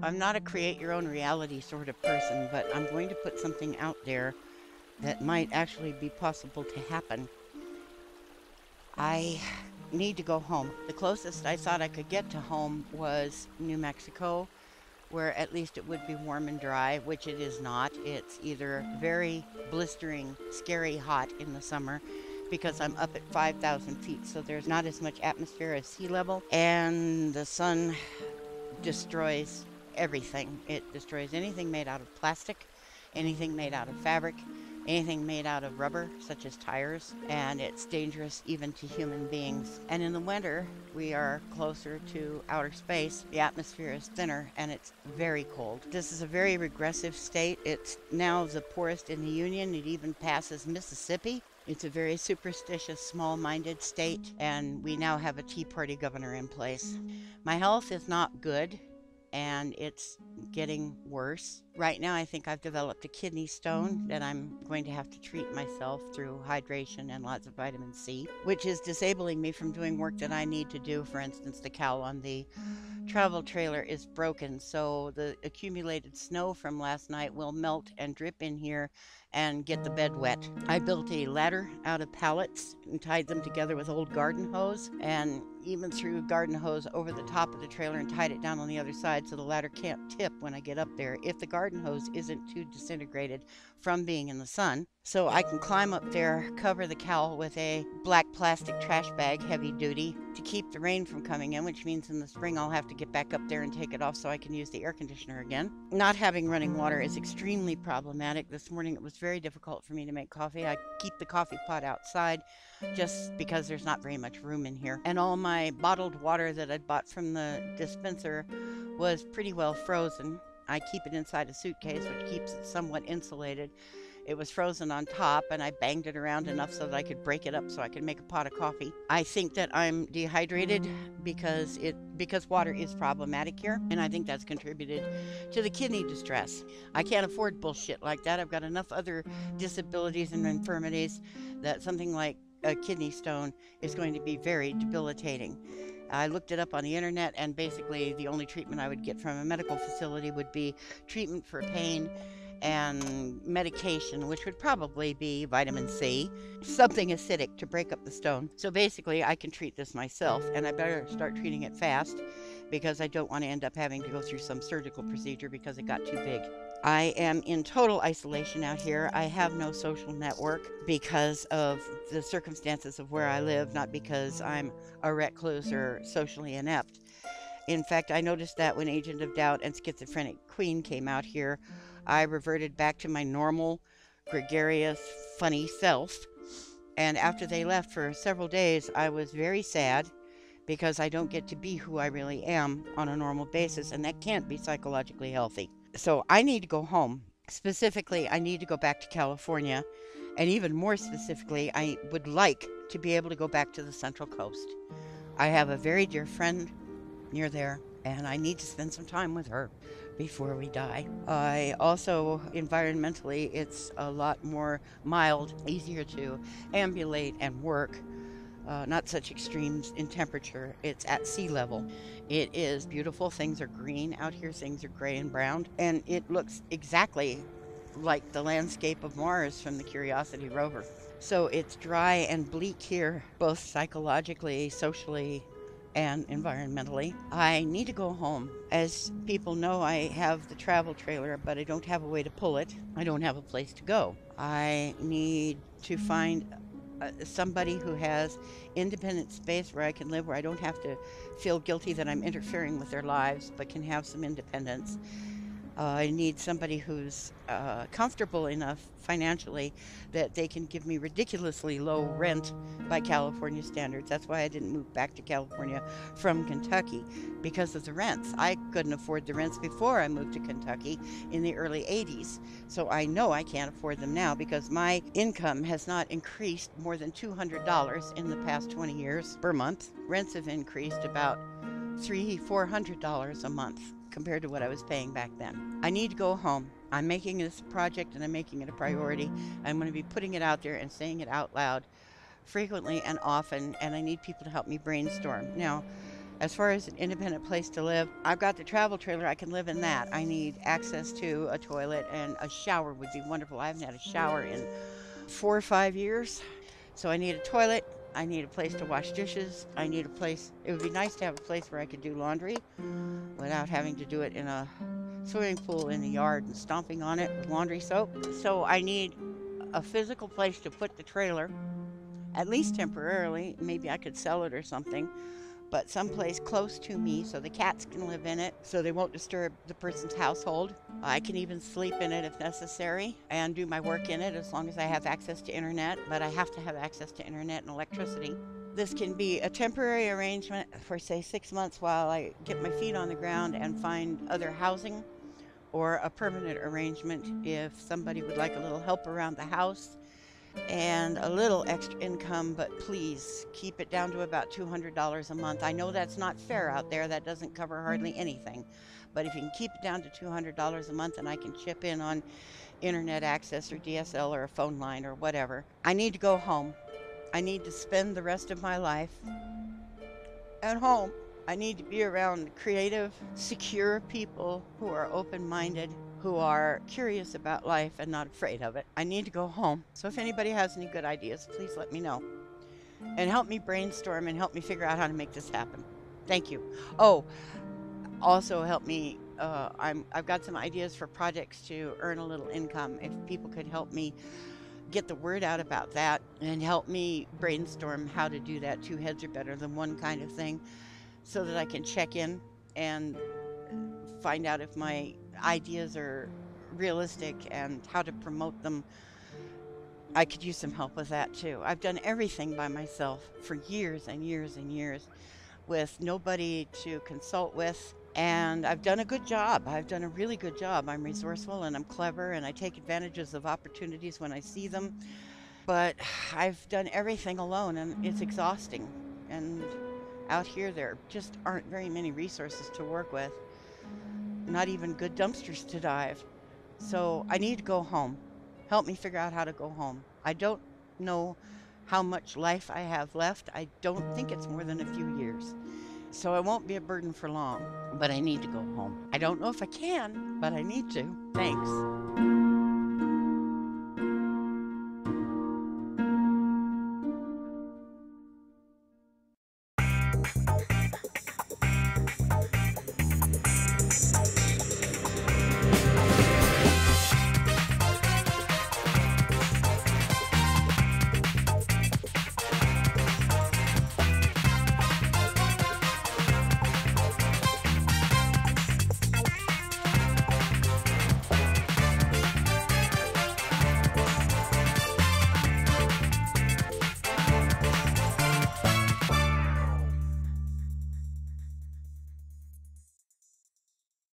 I'm not a create your own reality sort of person, but I'm going to put something out there that might actually be possible to happen. I need to go home. The closest I thought I could get to home was New Mexico, where at least it would be warm and dry, which it is not. It's either very blistering, scary hot in the summer because I'm up at 5,000 feet, so there's not as much atmosphere as sea level, and the sun destroys everything. It destroys anything made out of plastic, anything made out of fabric, anything made out of rubber, such as tires, and it's dangerous even to human beings. And in the winter, we are closer to outer space. The atmosphere is thinner and it's very cold. This is a very regressive state. It's now the poorest in the Union. It even passes Mississippi. It's a very superstitious, small-minded state, and we now have a Tea Party governor in place. My health is not good, and it's getting worse. Right now, I think I've developed a kidney stone that I'm going to have to treat myself through hydration and lots of vitamin C, which is disabling me from doing work that I need to do. For instance, the cowl on the travel trailer is broken, so the accumulated snow from last night will melt and drip in here and get the bed wet. I built a ladder out of pallets and tied them together with old garden hose, and even threw garden hose over the top of the trailer and tied it down on the other side so the ladder can't tip when I get up there if the garden hose isn't too disintegrated from being in the sun. So I can climb up there, cover the cowl with a black plastic trash bag, heavy duty, to keep the rain from coming in, which means in the spring I'll have to get back up there and take it off so I can use the air conditioner again. Not having running water is extremely problematic. This morning it was very difficult for me to make coffee. I keep the coffee pot outside just because there's not very much room in here. And all my bottled water that I'd bought from the dispenser was pretty well frozen. I keep it inside a suitcase, which keeps it somewhat insulated. It was frozen on top, and I banged it around enough so that I could break it up so I could make a pot of coffee. I think that I'm dehydrated because water is problematic here, and I think that's contributed to the kidney distress. I can't afford bullshit like that. I've got enough other disabilities and infirmities that something like a kidney stone is going to be very debilitating. I looked it up on the internet, and basically the only treatment I would get from a medical facility would be treatment for pain and medication, which would probably be vitamin C, something acidic to break up the stone. So basically I can treat this myself, and I better start treating it fast because I don't want to end up having to go through some surgical procedure because it got too big. I am in total isolation out here. I have no social network because of the circumstances of where I live, not because I'm a recluse or socially inept. In fact, I noticed that when Agent of Doubt and Schizophrenic Queen came out here, I reverted back to my normal, gregarious, funny self. And after they left for several days, I was very sad because I don't get to be who I really am on a normal basis, and that can't be psychologically healthy. So I need to go home. Specifically, I need to go back to California, and even more specifically, I would like to be able to go back to the Central Coast. I have a very dear friend near there, and I need to spend some time with her before we die. I also, environmentally, it's a lot more mild, easier to ambulate and work. Not such extremes in temperature. It's at sea level. It is beautiful. Things are green out here. Things are gray and brown. And it looks exactly like the landscape of Mars from the Curiosity rover. So it's dry and bleak here, both psychologically, socially, and environmentally. I need to go home. As people know, I have the travel trailer, but I don't have a way to pull it. I don't have a place to go. I need to find somebody who has independent space where I can live, where I don't have to feel guilty that I'm interfering with their lives, but can have some independence. I need somebody who's comfortable enough financially that they can give me ridiculously low rent by California standards. That's why I didn't move back to California from Kentucky, because of the rents. I couldn't afford the rents before I moved to Kentucky in the early 80s. So I know I can't afford them now because my income has not increased more than $200 in the past 20 years per month. Rents have increased about $300-400 a month compared to what I was paying back then. I need to go home. I'm making this a project and I'm making it a priority. I'm going to be putting it out there and saying it out loud frequently and often, and I need people to help me brainstorm. Now, As far as an independent place to live, I've got the travel trailer. I can live in that. I need access to a toilet, and a shower would be wonderful. I haven't had a shower in 4 or 5 years. So I need a toilet. I need a place to wash dishes. I need a place. It would be nice to have a place where I could do laundry without having to do it in a swimming pool in the yard and stomping on it with laundry soap. So I need a physical place to put the trailer, at least temporarily. Maybe I could sell it or something, but someplace close to me so the cats can live in it so they won't disturb the person's household. I can even sleep in it if necessary and do my work in it as long as I have access to internet, but I have to have access to internet and electricity. This can be a temporary arrangement for, say, 6 months while I get my feet on the ground and find other housing, or a permanent arrangement if somebody would like a little help around the house and a little extra income, but please keep it down to about $200 a month. I know that's not fair out there. That doesn't cover hardly anything. But if you can keep it down to $200 a month and I can chip in on internet access or DSL or a phone line or whatever, I need to go home. I need to spend the rest of my life at home. I need to be around creative, secure people who are open minded, who are curious about life and not afraid of it. I need to go home. So if anybody has any good ideas, please let me know and help me brainstorm and help me figure out how to make this happen. Thank you. Oh, also help me. I've got some ideas for projects to earn a little income. If people could help me get the word out about that and help me brainstorm how to do that. Two heads are better than one kind of thing, so that I can check in and find out if my ideas are realistic and how to promote them. I could use some help with that too. I've done everything by myself for years and years and years with nobody to consult with. And I've done a good job. I've done a really good job. I'm resourceful and I'm clever and I take advantages of opportunities when I see them. But I've done everything alone and it's exhausting. And out here, there just aren't very many resources to work with, not even good dumpsters to dive. So I need to go home. Help me figure out how to go home. I don't know how much life I have left. I don't think it's more than a few years. So I won't be a burden for long, but I need to go home. I don't know if I can, but I need to. Thanks.